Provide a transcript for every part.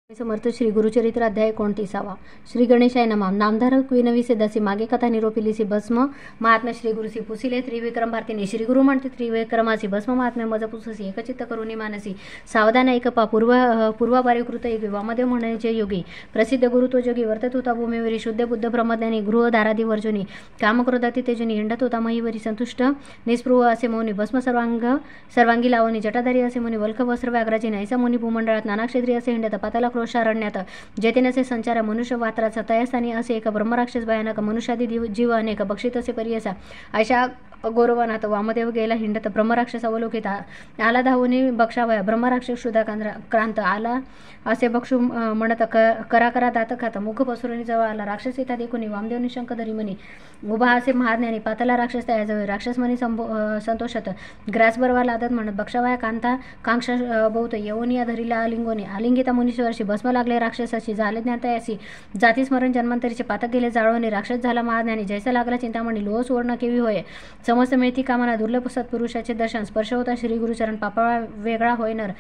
समर्थ श्री गुरुचरित्र अध्याय 29. श्री गणेशाय नमः. नामधारक विनविसे दसी मागे कथा निरोपिलीसी भस्म महात्म्य श्री गुरुसी पुसिले त्रिविक्रम भारतीने श्री गुरु म्हणते त्रिविक्रमासी भस्म महात्म्य मज पुससी एकचित्त करुणी मानसी सावधान ऐकपा पूर्वापारिकृत योगी वामदेव म्हणचे योगी प्रसिद्ध गुरुत्व जोगी वर्तत होता भूमीवरी शुद्ध बुद्ध ब्रह्मज्ञानी गृह धारादी वर्जुनी कामक्रोधाती तेजुनी हिंडत होता महीवरी संतुष्ट निस्पृह असे मौनी भस्म सर्वांगी लावणी जटाधारी असे मुनी वल्क वस्त्र व्याघ्राची नैसा मुनी भूमंडळात नाना क्षेत्री असे हिंडत पाताला क्रोशारण्यात जेतेनसे संचार मनुष्य वात्राचा तयास्थानी असे एक ब्रह्मराक्षस भयानक मनुष्यादी जीव अनेक बक्षित असे परियसा अशा गौरवानात वामदेव गेला हिंडत ब्रह्मराक्षस अवलोकित आला धावून बक्षावया ब्रह्मराक्षस क्षुधा क्रांत आला असे बक्षू म्हणत करा करा दात खात मुख पसरुनी जवळ आला राक्षस येता देखुनी वामदेव निशंक धरी म्हणी उभा असे महाज्ञानी पाताला राक्षस तयाजवळ राक्षस म्हणी संतोषत ग्रासबरवा लादत म्हणत बक्षावया कांता कांक्षा बहुत यवनिया धरीला आलिंगोनी आलिंगिता मुनीश्वरशी भस्म लागले राक्षसाची झाले ज्ञातयासी जाती स्मरण जन्मांतरीचे पातक गेले जाळवणे राक्षस झाला महाज्ञानी जैसा लागला चिंतामणी लोह सुवर्ण केवी होय समस्त मिळती कामाना दुर्लभ सत्पुरुषाचे दर्शन स्पर्श होता श्री गुरुचरण पापाळा वेगळा होईनर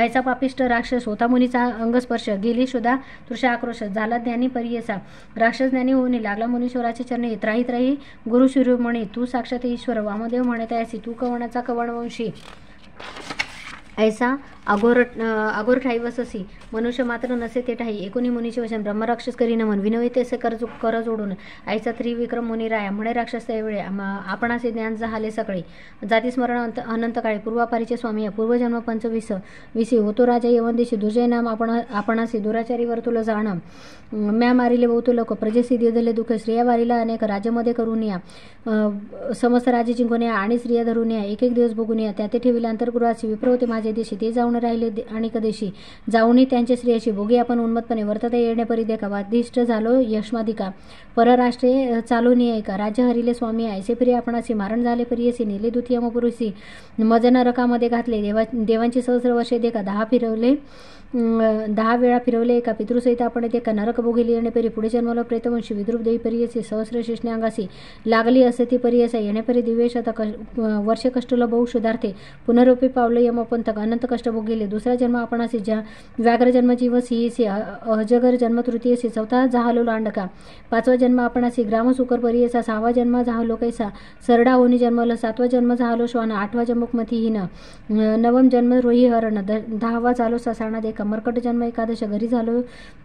ऐसा पापिष्ट राक्षस होता मुनीचा अंगस्पर्श गेली शुद्धा तृषा आक्रोश झाला ज्ञानी परियसा राक्षस ज्ञानी होऊन लागला मुनीश्वराचे चरणी त्राही त्राही गुरु शिरोमणी तू साक्षात ईश्वर वामदेव म्हणत आहेसी तू कवणाचा कवणवंशी ऐसा अघोर ठाई वससी मनुष्य मात्र नसे ते ठाई एकोणी मुनीचे वचन ब्रह्मराक्षस करी नमन विनवी तेसे कर जोडून ऐसा त्रिविक्रम मुनी राया म्हणे राक्षस त्यावेळे आपणाचे ज्ञान झाले सकाळी जाती स्मरण अनंत काळी पूर्वापारीचे स्वामी पूर्वजन्म विसी होतो राजा यवंदेशी दुर्जय नाम आपणासी दुराचारी वर्तुल जाण म्या मारिले बहुतो लोक प्रजेसी दिले दुःख स्त्रिया वारीला अनेक राज्यामध्ये करून या समस्त राज्य जिंकून या आणि स्त्रिया धरून या एक एक दिवस बघून या त्या ते ठेविले अंतर्गृहाची विप्र होते माझे देशी ते जाऊन राहिले आणि कदेशी जाऊनी त्यांच्या स्त्रियाशी भोगी आपण उन्मत्पणे वर्तता येणे परी देखा वादिष्ट झालो यशमादिका परराष्ट्रे चालून ऐका राज्य हरिले स्वामी ऐसे प्रिय आपणासी मारण झाले प्रियसी नेले द्वितीय मपुरुषी मज नरकामध्ये घातले देवांची सहस्र वर्षे देखा 10 वेळा फिरवले एका पितृसहित आपण ते नरक भोगी येणेपरी पुढे जन्मला प्रेतवंशी विद्रूप देवी परियसी सहस्र शिष्णे अंगासी लागली असे ती परियसा येणेपरी दिव्यशत वर्ष कष्टला बहु शुधार्थे पुनरुपी पावले यमपंथक अनंत कष्ट भोगिले दुसरा जन्म आपणासी व्याघ्र जन्म जीव सिंहसी अजगर जन्म तृतीयसी चौथा जहालो लांडका पाचवा जन्म आपणासी ग्राम सुकर परियसा सहावा जन्म जहालो कैसा सरडा होनी जन्मल सातवा जन्म जहालो श्वान आठवा जन्मकमतीहीन नवम जन्म रोही हरण 10वा झालो ससाणा देखा मर्कट जन्म एकादश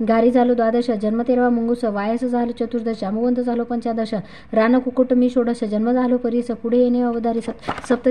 गारी झालो द्वादश जन्म 13वा मुंगूस वायस झालो चतुर्दश अमुवंत झालो पंचादश रान कुकुट मी षोडश जन्म झालो परीस पुढे येणे अवधारी सप्त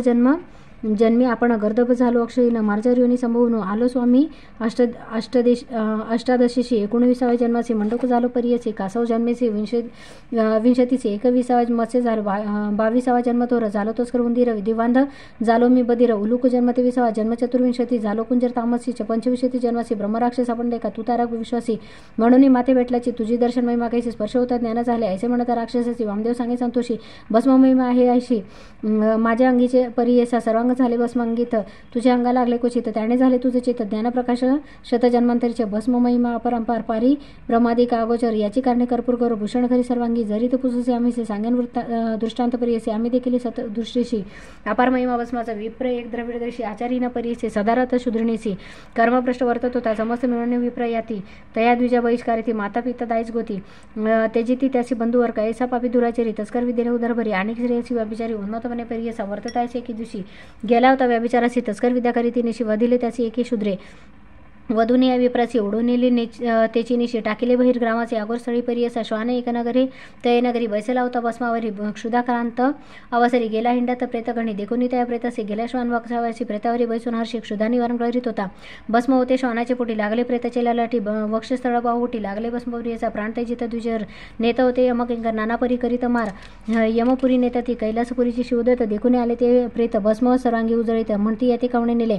जन्मी आपण गर्दभ झालो अक्षयीन मार्जरीयोनी संभवून आलो स्वामी अष्टादशीशी 19व्या जन्माचे मंडक झालो परियसी कासव जन्मेसी 20सी 21वा मत्स्य झालो 22वा जन्म तोर झालो तस्कर उंदीर दिवांध झालो मी बधीर उलूक जन्म 23वा जन्म 24 झालो कुंजर तामसी 25 जन्मासी ब्रह्मराक्षस आपण देखा तू तारा विश्वासी म्हणून माते भेटल्याची तुझी दर्शन महिमा कैसी स्पर्श होता ज्ञान झाले ऐसे म्हणता राक्षसाची वामदेव सांगे संतोषी भस्म महिमा आहे ऐशी माझ्या अंगीचे परियसा सर्वांग झाले भस्मांगीत तुझ्या अंगा लागले क्वचित त्याने झाले तुझे चित्त ज्ञानप्रकाश शतजन्मांतरीचे भस्म महिमा अपरंपार पारी ब्रह्मादिक अगोचर याची कारणे कर्पूर करो भूषण घरी सर्वांगी जरी तो पुससे आम्ही सांगेन दृष्टांत परियसे आम्ही देखील सतदृष्टीशी अपार महिमा भस्माचा विप्र एक द्रविडदर्शी आचारीन परियसे सदारथ शुद्रणीसी कर्मभ्रष्ट वर्तत होता समस्त मिळवणे विप्र याती तया द्विजा बहिष्कारिती माता पिता दाईच गोती तेजिती त्याची बंधू वर्ग ऐसा पापी दुराचारी तस्कर विद्येने उदरभरी आणि श्रेयसी व्याभिचारी उन्मतपणे परियसा वर्ततायचे की दिवशी गेला होता व्याभिचाराशी तस्कर विद्या करी तिने शिवा दिले त्याची एकी शूद्रे वधूने या विप्राची ओढून नेली तेची निशी टाकिले बहिर्ग्रामाचे आगोरस्थळी परियसा श्वाने एकनगरी तयनगरी बैसला होता भस्मावरी क्षुधाक्रांत अवसरी गेला हिंडात प्रेतगणी देखुनी त्या प्रेतसे गेल्या श्वान वक्षावरची प्रेतावरी बैसून हर्षी क्षुधा निवारण करीत होता भस्म होते श्वानाचे पोटी लागले प्रेताचे लालाटी वक्षस्थळ बाहुटी लागले भस्मपुरीचा प्राण तेजित द्विजर नेता होते यमकिंकर नानापरी करीत मार यमपुरी नेता ती कैलासपुरीची शिवदत्त देखुनी आले ते प्रेत भस्म सर्वांगी उजळीत म्हणती याती कवणे नेले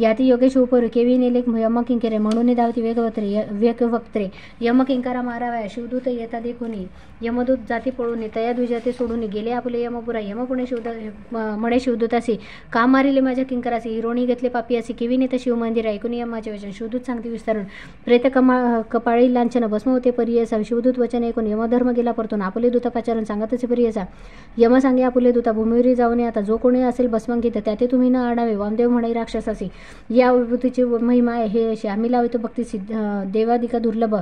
याती योगेश उपर केवी नेले यमक किंकरे म्हणून धावती वेगवक्त्रे यमकिंकारा माराव्या शिवदूत येता देखुनी यमदूत जाती पळून तया द्विजाते सोडून गेले आपले यमपुरा यमपुणे म्हणे शिवदूतासी काम मारिले माझ्या किंकरासी हिरोणी घेतले पापी असे किवी नेता शिवमंदिर ऐकून यमाचे वचन शिवदूत सांगते विस्तारून प्रेत कपाळी लांछन भस्म होते परियसा शिवदूत वचन ऐकून यमधर्म गेला परतून आपले दूतापाचारण सांगत असे परियसा यम सांगे आपले दूता भूमीवरी जाऊन आता जो कोणी असेल भस्मांकित त्याते तुम्ही न आणावे वामदेव म्हणे राक्षसासी या विभूतीची महिमा हे तैशी आम्ही लावितो भक्ती देवादिका दुर्लभ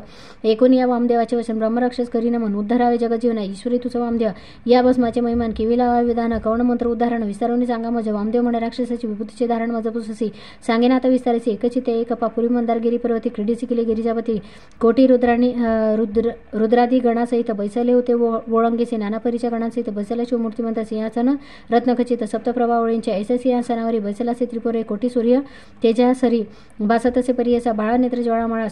एकूण या वामदेवाचे वचन ब्रह्मराक्षस करीन म्हणून उद्धरावे जगजीवना ईश्वरी तुझं वामदेव या भस्माचे महिमान केवी लावा विधान कवण मंत्र उदाहरण विस्तारोनी सांगा मज वामदेव म्हणे राक्षसाची विभूतीचे धारण मज पुससी सांगेन आता विस्ताराची एकची ते एक पापुरी मंदारगिरी पर्वती क्रीडीसी केले गिरिजापती कोटी रुद्रादी गणासहित बैसले होते ओळंगीचे नानापरीच्या गणांसहित बैसला शिवमूर्तिमंत सिंहासन रत्नखचित सप्तप्रभावळींच्या ऐसे सिंहासनावरी बैसलासे त्रिपुरे कोटी सूर्य तेजासरी भासतसे परियसा बाळा नेत्र ज्वाळामाळा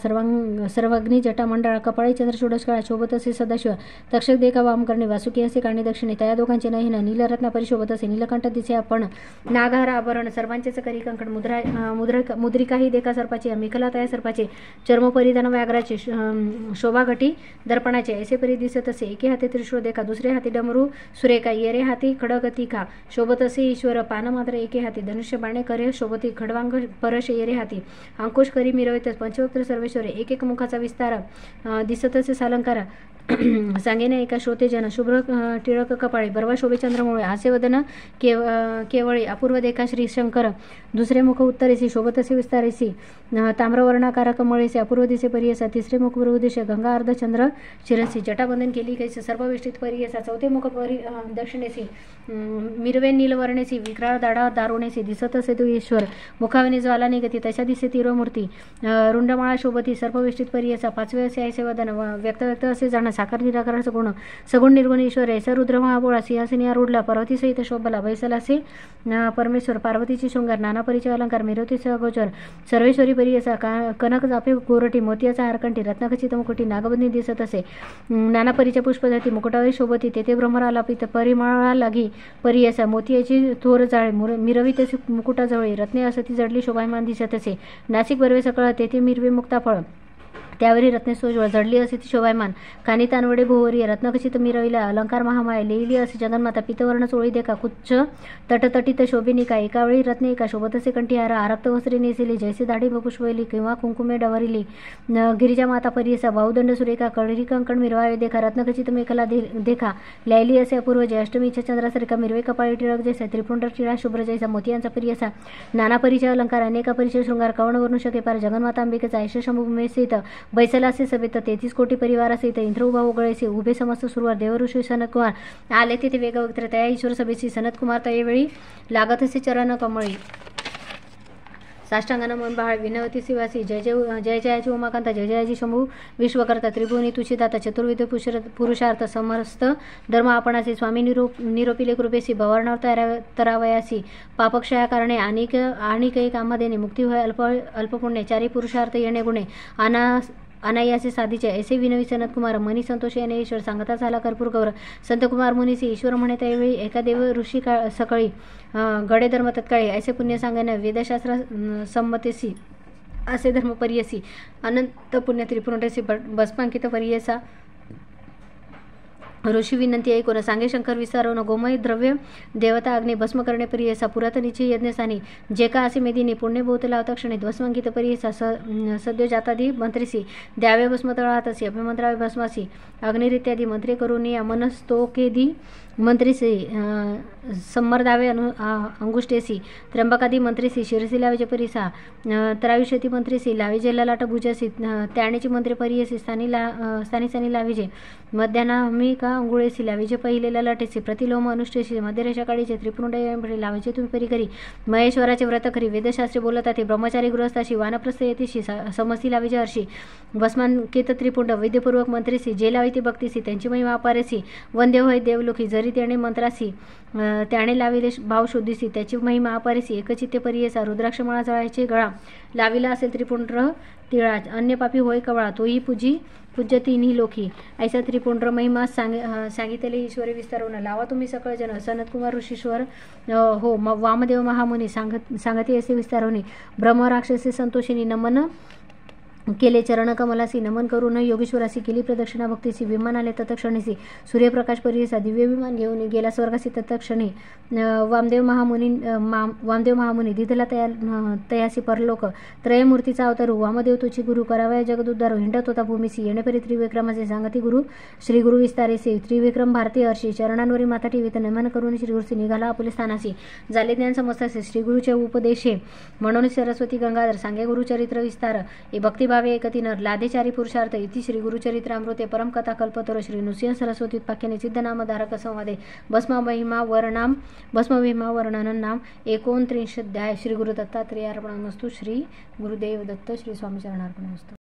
सर्वाग्नी जटा मंडळा कपाळी चंद्र षोडशकाळा शोभत असे सदाशिव तक्षक देखा वाम करणे वासुकी असे काणी दक्षिणे तया दोघांचे नयन नीलरत्ना परिशोभत असे नीलकंठ दिसे आपण नागहार आभरण सर्वांचेच करी कंकण मुद्रिकाही देखा सर्पाचे मिखला तया सर्पाचे चर्म परिधान व्याघ्राचे शोभा घटी दर्पणाचे ऐसे परी दिसत असे एके हाती त्रिशूळ देखा दुसरे हाती डमरू सुरेखा येरे हाती खडगतिका शोभत असे ईश्वर पान मात्र एके हाती धनुष्य बाणे करे शोभती खडवांग परश येरे हाती अंकुश करी मिरवित पंचवक्त्र सर्वेश्वरे एक एक मुखाचा विस्तार दिसत असे सालंकार सांगेने एका श्रोतेजन शुभ्र टिळक कपाळे बर्वा शोभे चंद्रमुळे हास्य वदन केवळी अपूर्व देखा श्री शंकर दुसरे मुख उत्तरेसी शोभत असे विस्तारेसी ताम्रवर्णाकार कमळेसे अपूर्व दिसे परियसा तिसरे मुख पूर्वदिशे गंगा अर्ध चंद्र शिरसी जटाबंधन केली कैसे सर्वविष्टित परियसा चौथे मुख दक्षिणेसी मिरवे नीलवर्णेसी विक्राळ दाडा दारुणेसी दिसत असे तू ईश्वर मुखावनी ज्वाला निगती तशा दिसे तीरमूर्ती रुंडमाळा शोभती सर्वविष्टित परियसा पाचवे असे ऐसे वदन व्यक्त व्यक्त असे जाणं साकार निराकाराचा गुण सगुण निर्गुण ईश्वर ऐसा रुद्र महाबोळा सिंहासनी आरूढला पार्वती सहित शोभला बैसलासे परमेश्वर पार्वतीची शृंगार नाना परिचय अलंकार मिरवतीचा गोचर सर्वेश्वरी परियसा कनक जापे गोरटी मोतियाचा हारकंठी रत्नखचित मुकुटी नागबंदी दिसत असे नाना परिचय पुष्पजाती मुकुटावरी शोभती तेथे भ्रमरालापित परिमळा लागी परियसा मोतियाची थोर जाळे मिरवित असे मुकुटाजवळी रत्ने असती जडली शोभायमान दिसत असे नाशिक बर्वे सकळ तेथे मिरवे मुक्ताफळ त्यावेळी रत्ने सोजवळ जडली असे ती शोभायमान कानी तानवडे भोवरी रत्नखचित मिरविला अलंकार महामाय लिहिली असे जगन्माता पितवर्ण चोळी देखा कुच्छ तटतटीत शोभिनिका एकावेळी रत्ने एका शोभत असे कंठीहार आरक्त वस्त्रे नेसिली जैसे दाढी पुष्पवली किंवा कुंकुमे डवरिली गिरिजा माता परियसा बाहुदंड सुरेखा कळरी कंकण मिरवावे देखा रत्नखचित मेखला देखा लयली असे अपूर्व जय अष्टमीच्या चंद्रासारखा मिरवे कपाळी टिळक जैसा त्रिपुंड टिळा शुभ्र जैसा मोतियांचा परियसा नाना परिचय अलंकार अनेका परिचय शृंगार कवण वर्ण शके पार जगन्माता अंबिकेचा ऐश शंभूमेसित बैसलासे सभेत 33 कोटी परिवारासहित इंद्र उभा उगळेसे उभे समस्त सुरवार देवऋषी सनतकुमार आले तिथे वेगवक्त्र तया ईश्वर सभेची सनतकुमार तयवेळी लागत असे चरण कमळी साष्टांगन मन बाळ विनवती शिवासी जय जय जय जयाची उमाकांत जय जयाची शंभू विश्वकर्ता त्रिभुवनी तुषिदाता चतुर्विध पुरुषार्थ समस्त धर्म आपणाचे स्वामी निरोपिले कृपेसी भवर्णावर तरावयासी पापक्षया कारणे आणि काही कामादेने मुक्ती होय अल्पपुण्य चारी पुरुषार्थ येणे गुणे अनायासे साधीचे ऐसे विनवी सनतकुमार मनी संतोष याने ईश्वर सांगता झाला कर्पूर गौर संतकुमार मुनीसी ईश्वर म्हणे त्यावेळी एका देव ऋषी सकाळी गडे धर्म तत्काळी ऐसे पुण्य सांगणे वेदशास्त्र संमतेसी असे धर्म परियसी अनंत पुण्य त्रिपुरटेसी भस्मांकित परियसा ऋषी विनंती ऐकून सांगे शंकर विसारवण गोमय द्रव्य देवता अग्नी भस्म करणे परियसा पुरातनीची यज्ञस्थानी जे का असे मेदिनी पुण्य बहुत लावता क्षणी ध्वस्मंकित परियसा सद्यो जातादी मंत्रीसी द्यावे भस्म तळातसी अभिमंत्रावे भस्मासी अग्निरित्यादी मंत्रे करून या मनस्तोकेदी मंत्रीसी सम्मर्दावे अंगुष्टेसी त्र्यंबकादी मंत्रीसी शिरसी लावेजे परिसा त्रायुष्यती मंत्रीसी लावेजे ललाट भुजसी त्याणेची मंत्रे परियसी स्थानी लावेजे मध्यान्ह का अंगुळेसी लावेजे पहिले ललाटेसी प्रतिलोम अनुष्ठेसी मध्यरेषा काळीचे त्रिपुंड लावेजे तुम्ही परी करी महेश्वराचे व्रत करी वेदशास्त्री बोलत ते ब्रह्मचारी गृहस्थाशी वानप्रस्थ येतीशी समस्ती लावेजे हर्षी भस्मांकित त्रिपुंड वैद्यपूर्वक मंत्रीसी जे लाविती भक्तीसी त्यांची महिमा अपारेसी वंद्य होय देवलोकी जरी त्याने मंत्रासी त्याने लाविले भावशुद्धीसी त्याची महिमा अपारेसी एकचित्ते परियसा रुद्राक्षमाळा जळायचे गळा लाविला असेल त्रिपुंड तिळा अन्य पापी होय कवळा तोही पूज्य तिन्ही लोकी ऐसा त्रिपुंड महिमा सांगितले ईश्वरी विस्तारवून लावा तुम्ही सकळ जन सनतकुमार ऋषीश्वर हो वामदेव महामुनी सांगते असे विस्तारवणे ब्रह्म राक्षसी संतोषिनी नमन केले. चरणकमलासी नमन करून योगेश्वरासी केली प्रदक्षिणा. भक्तीसी विमान आले तत्क्षणीसी. सूर्यप्रकाश परियसा दिव्य विमान घेऊन गेला स्वर्गासी तत्क्षणी. वामदेव महामुनी दिदला तयासी परलोक. त्रयमूर्तीचा अवतारू वामदेव तुची गुरु. करावया जगदुद्धारो हिंडत होता भूमीसी. येणेपरी त्रिविक्रमाचे सांगती गुरु. श्री गुरु विस्तारेसी. त्रिविक्रम भारती हर्षी. चरणांवरी माथा ठेवीत नमन करून श्री गुरुसी निघाला आपुले स्थानासी. झाले ज्ञान समजतासे श्री गुरुचे उपदेशे. म्हणून सरस्वती गंगाधर सांगे गुरुचरित्र विस्तार. हे भक्तिभावे एकती नर लादे चारी पुरुषार्थ. इति श्री गुरुचरित्रामृते परमकथा कल्पतरो. श्री नृसिंह सरस्वती उत्पाख्याने सिद्धनामधारक संवादे भस्ममहिमा वर्णनं नाम 29 अध्याय. श्री गुरु दत्तात्रेयार्पणमस्तु. श्री गुरुदेव दत्त. श्री स्वामी चरणार्पणमस्तु.